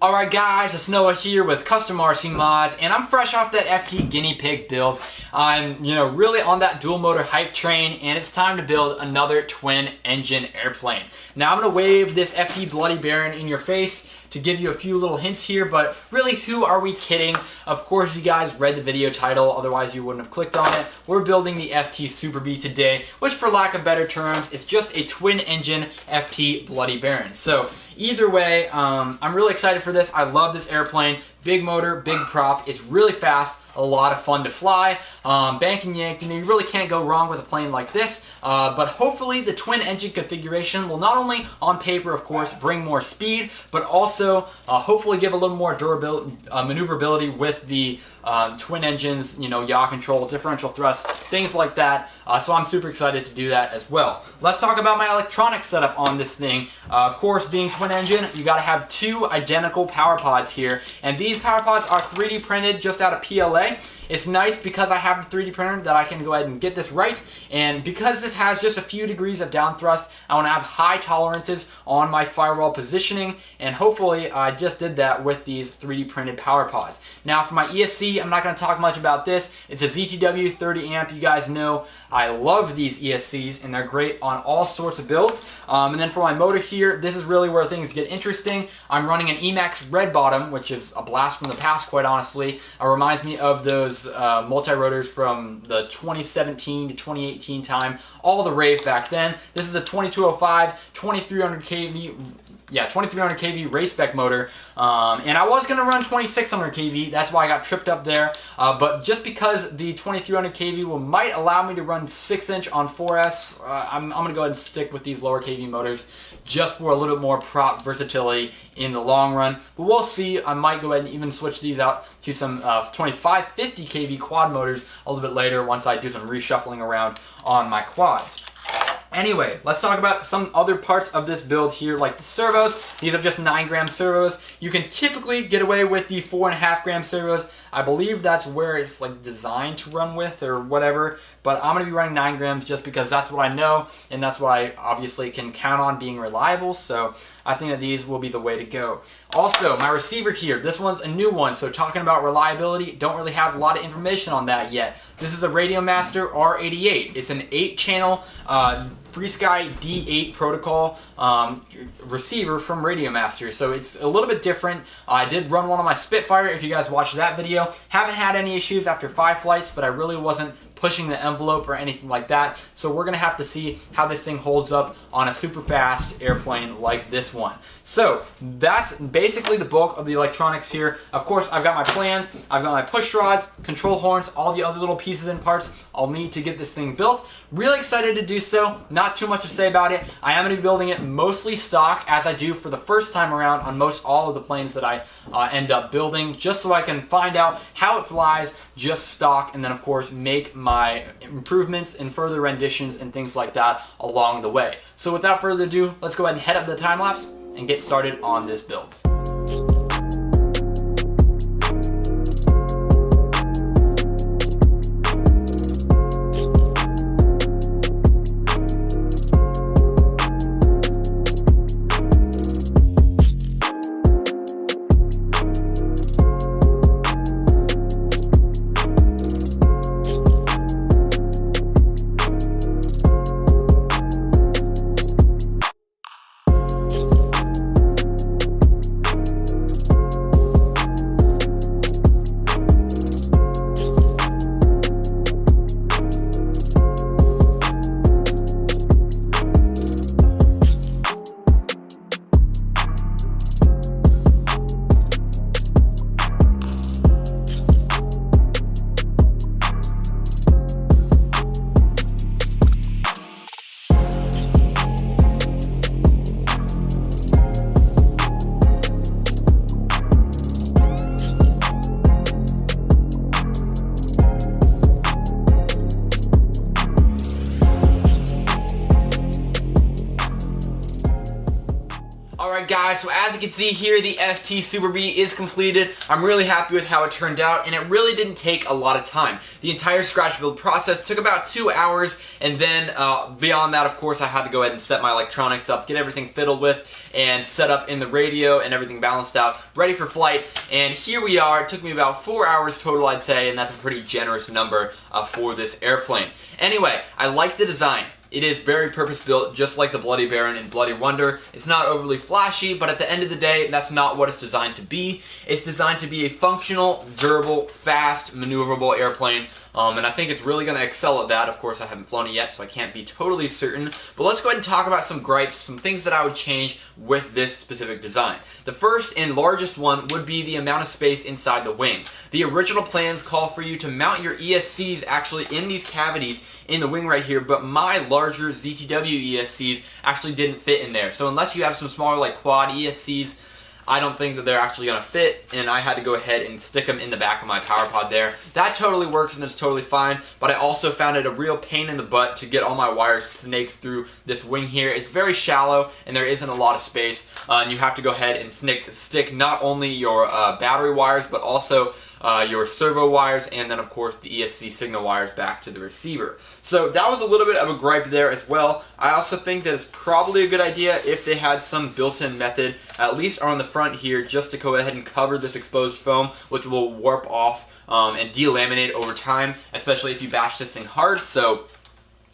Alright guys, it's Noah here with CustomRCMods, and I'm fresh off that FT guinea pig build. I'm, really on that dual motor hype train, and it's time to build another twin engine airplane. Now I'm going to wave this FT Bloody Baron in your face to give you a few little hints here, but really, who are we kidding? Of course you guys read the video title, otherwise you wouldn't have clicked on it. We're building the FT Super Bee today, which for lack of better terms, is just a twin engine FT Bloody Baron. So either way, I'm really excited for this. I love this airplane. Big motor, big prop. It's really fast. A lot of fun to fly. Bank and yanked, you really can't go wrong with a plane like this. But hopefully the twin engine configuration will not only on paper, of course, bring more speed, but also hopefully give a little more durability, maneuverability with the twin engines, yaw control, differential thrust, things like that. So I'm super excited to do that as well. Let's talk about my electronic setup on this thing. Of course, being twin engine, you gotta have two identical power pods here. And these power pods are 3D printed just out of PLA. It's nice because I have a 3D printer that I can go ahead and get this right, and because this has just a few degrees of down thrust, I want to have high tolerances on my firewall positioning, and hopefully I just did that with these 3D printed power pods. Now for my ESC, I'm not going to talk much about this. It's a ZTW 30 amp. You guys know I love these ESCs and they're great on all sorts of builds. And then for my motor here, this is really where things get interesting. I'm running an Emax red bottom, which is a blast from the past, quite honestly. It reminds me of those multi-rotors from the 2017 to 2018 time, all the rave back then. This is a 2205, 2300 kV. Yeah, 2300 kV race spec motor, and I was gonna run 2600 kV. That's why I got tripped up there. But just because the 2300 kV might allow me to run 6-inch on 4S, I'm gonna go ahead and stick with these lower kV motors just for a little bit more prop versatility in the long run. But we'll see. I might go ahead and even switch these out to some 2550 kV quad motors a little bit later once I do some reshuffling around on my quads. Anyway, let's talk about some other parts of this build here, like the servos. These are just 9-gram servos. You can typically get away with the 4.5-gram servos. I believe that's where it's like designed to run with or whatever, but I'm gonna be running 9 grams just because that's what I know, and that's what I obviously can count on being reliable, so I think that these will be the way to go. Also, my receiver here, this one's a new one, so talking about reliability, don't really have a lot of information on that yet. This is a Radiomaster R88. It's an 8-channel FreeSky D8 protocol receiver from Radiomaster, so it's a little bit different. I did run one on my Spitfire, if you guys watched that video. Haven't had any issues after 5 flights, but I really wasn't pushing the envelope or anything like that, so we're gonna have to see how this thing holds up on a super fast airplane like this one. So that's basically the bulk of the electronics here. Of course, I've got my plans, I've got my push rods, control horns, all the other little pieces and parts I'll need to get this thing built. Really excited to do so. Not too much to say about it. I am going to be building it mostly stock, as I do for the first time around on most all of the planes that I end up building, just so I can find out how it flies, just stock, and then of course make my improvements and further renditions and things like that along the way. So without further ado, let's go ahead and head up the time lapse and get started on this build. Alright guys, so as you can see here, the FT Super Bee is completed. I'm really happy with how it turned out, and it really didn't take a lot of time. The entire scratch build process took about 2 hours, and then beyond that, of course, I had to go ahead and set my electronics up, get everything fiddled with, and set up in the radio, and everything balanced out, ready for flight. And here we are. It took me about 4 hours total, I'd say, and that's a pretty generous number for this airplane. Anyway, I like the design. It is very purpose-built, just like the Bloody Baron and Bloody Wonder. It's not overly flashy, but at the end of the day, that's not what it's designed to be. It's designed to be a functional, durable, fast, maneuverable airplane. And I think it's really going to excel at that. Of course, I haven't flown it yet, so I can't be totally certain. But let's go ahead and talk about some gripes, some things that I would change with this specific design. The first and largest one would be the amount of space inside the wing. The original plans call for you to mount your ESCs actually in these cavities in the wing right here, but my larger ZTW ESCs actually didn't fit in there. So unless you have some smaller like quad ESCs, I don't think that they're actually going to fit, and I had to go ahead and stick them in the back of my power pod there. That totally works and it's totally fine, but I also found it a real pain in the butt to get all my wires snaked through this wing here. It's very shallow and there isn't a lot of space, and you have to go ahead and stick not only your battery wires, but also your servo wires, and then of course the ESC signal wires back to the receiver. So that was a little bit of a gripe there as well. I also think that it's probably a good idea if they had some built-in method, at least on the front here, just to go ahead and cover this exposed foam, which will warp off and delaminate over time, especially if you bash this thing hard. So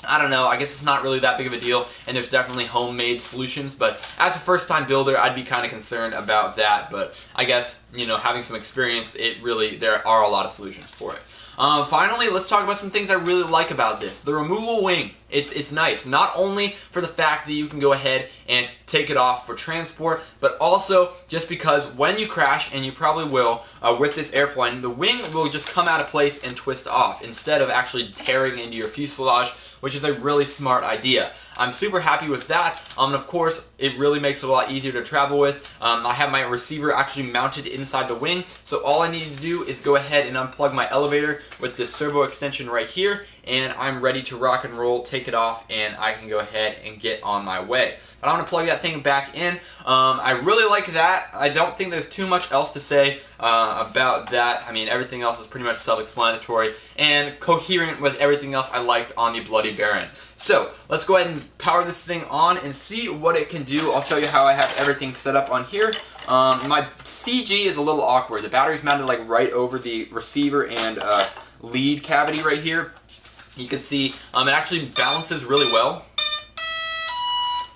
I don't know, I guess it's not really that big of a deal, and there's definitely homemade solutions, but as a first-time builder, I'd be kind of concerned about that, but I guess, you know, having some experience, there are a lot of solutions for it. Finally, let's talk about some things I really like about this. The removable wing. It's nice, not only for the fact that you can go ahead and take it off for transport, but also just because when you crash, and you probably will, with this airplane, the wing will just come out of place and twist off instead of actually tearing into your fuselage, which is a really smart idea. I'm super happy with that, and of course, it really makes it a lot easier to travel with. I have my receiver actually mounted inside the wing, so all I need to do is go ahead and unplug my elevator with this servo extension right here, and I'm ready to rock and roll, take it off, and I can go ahead and get on my way. But I'm going to plug that thing back in. I really like that. I don't think there's too much else to say about that. I mean, everything else is pretty much self-explanatory and coherent with everything else I liked on the Bloody Baron. So, let's go ahead and power this thing on and see what it can do. I'll show you how I have everything set up on here. My CG is a little awkward. The battery's mounted like right over the receiver and lead cavity right here. You can see it actually balances really well.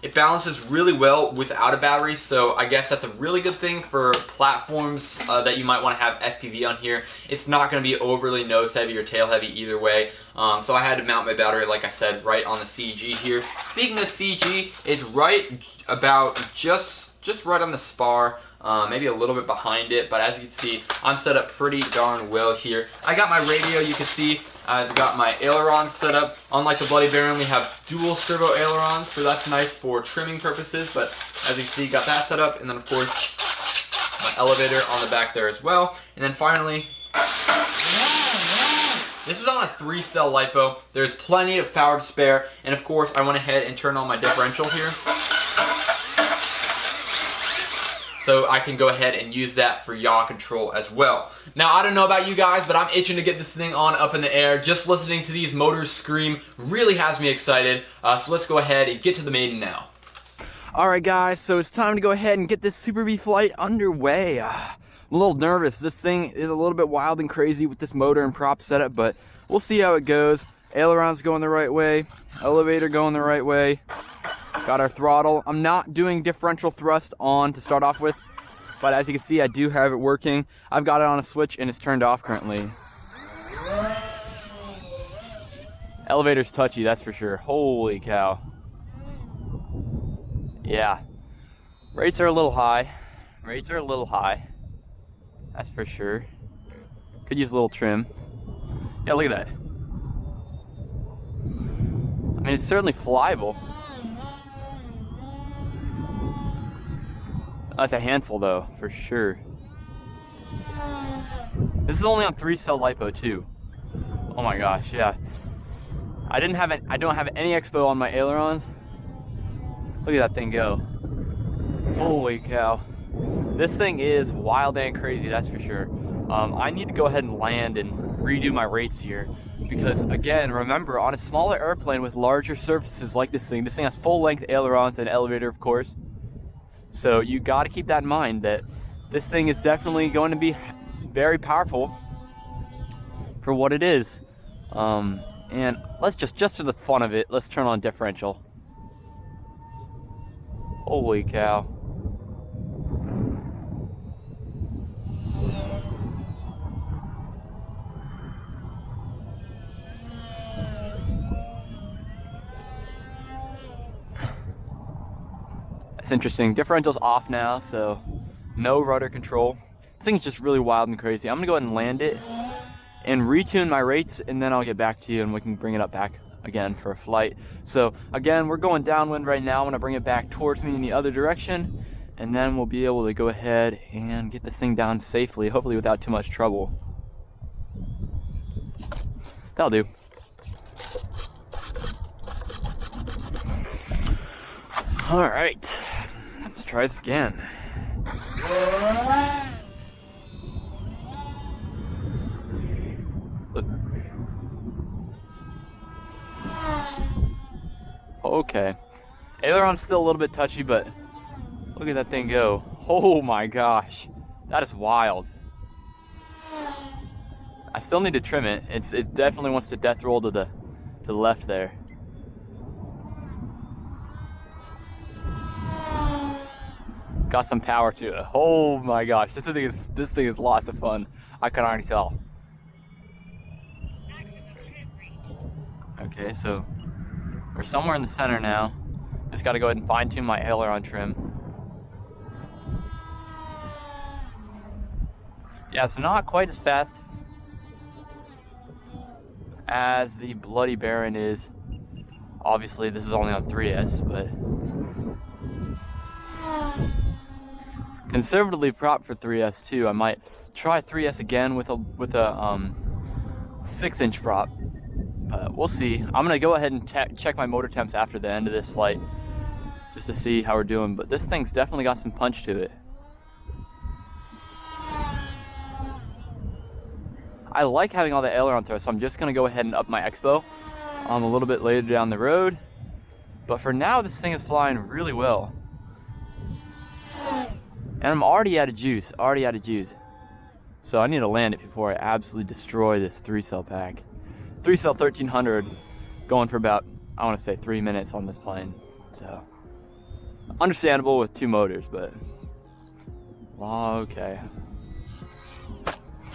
It balances really well without a battery, so I guess that's a really good thing for platforms that you might want to have FPV on here. It's not going to be overly nose heavy or tail heavy either way, so I had to mount my battery, like I said, right on the CG here. Speaking of CG, it's right about just right on the spar. Maybe a little bit behind it, but as you can see, I'm set up pretty darn well here. I got my radio, you can see. I've got my ailerons set up. Unlike the Bloody Baron, we have dual servo ailerons, so that's nice for trimming purposes, but as you can see, got that set up, and then of course, my elevator on the back there as well. And then finally, this is on a 3-cell LiPo. There's plenty of power to spare, and of course, I went ahead and turned on my differential here, so I can go ahead and use that for yaw control as well. Now, I don't know about you guys, but I'm itching to get this thing on up in the air. Just listening to these motors scream really has me excited. So let's go ahead and get to the Maiden now. Alright guys, so it's time to go ahead and get this Super Bee flight underway. I'm a little nervous. This thing is a little bit wild and crazy with this motor and prop setup, but we'll see how it goes. Ailerons going the right way, elevator going the right way. Got our throttle. I'm not doing differential thrust on to start off with, but as you can see, I do have it working. I've got it on a switch and it's turned off currently. Elevator's touchy, that's for sure. Holy cow. Yeah. Rates are a little high. Rates are a little high. That's for sure. Could use a little trim. Yeah, look at that. I mean, it's certainly flyable. That's a handful though, for sure. This is only on 3-cell LiPo too. Oh my gosh, yeah. I don't have any expo on my ailerons. Look at that thing go. Holy cow. This thing is wild and crazy, that's for sure. I need to go ahead and land and redo my rates here. Because again, remember, on a smaller airplane with larger surfaces like this thing has full length ailerons and elevator, of course. So you got to keep that in mind, that this thing is definitely going to be very powerful for what it is. And let's just for the fun of it, let's turn on differential. Holy cow. That's interesting. Differential's off now, so no rudder control. This thing's just really wild and crazy. I'm gonna go ahead and land it and retune my rates, and then I'll get back to you and we can bring it up back again for a flight. So again, we're going downwind right now. I'm gonna bring it back towards me in the other direction, and then we'll be able to go ahead and get this thing down safely, hopefully without too much trouble. That'll do. All right, let's try this again. Okay, aileron's still a little bit touchy, but look at that thing go. Oh my gosh, that is wild. I still need to trim it. It definitely wants to death roll to the left there. Got some power to it. Oh my gosh, this thing is lots of fun. I can already tell. Okay, so we're somewhere in the center now. Just got to go ahead and fine tune my aileron trim. Yeah, it's not quite as fast as the Bloody Baron is. Obviously, this is only on 3S, but conservatively prop for 3S too. I might try 3S again with a 6-inch prop. We'll see. I'm gonna go ahead and check my motor temps after the end of this flight, just to see how we're doing. But this thing's definitely got some punch to it. I like having all the aileron thrust, so I'm just gonna go ahead and up my expo a little bit later down the road. But for now, this thing is flying really well. And I'm already out of juice, So I need to land it before I absolutely destroy this 3-cell pack. 3-cell 1300 going for about, I want to say 3 minutes on this plane. So understandable with 2 motors, but okay.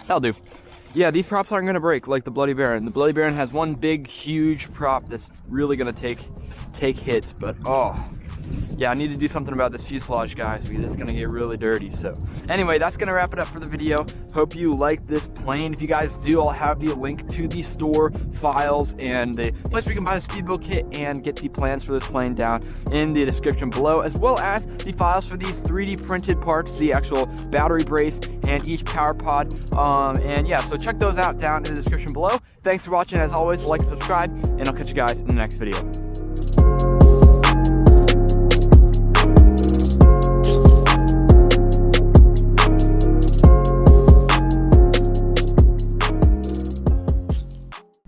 That'll do. Yeah, these props aren't going to break like the Bloody Baron. The Bloody Baron has one big, huge prop that's really going to take hits, but yeah, I need to do something about this fuselage, guys, because it's going to get really dirty. So anyway, that's going to wrap it up for the video. Hope you like this plane. If you guys do, I'll have the link to the store files and the place where you can buy the speedboat kit and get the plans for this plane down in the description below, as well as the files for these 3D printed parts, the actual battery brace and each power pod. And yeah, so check those out down in the description below. Thanks for watching. As always, like and subscribe, and I'll catch you guys in the next video.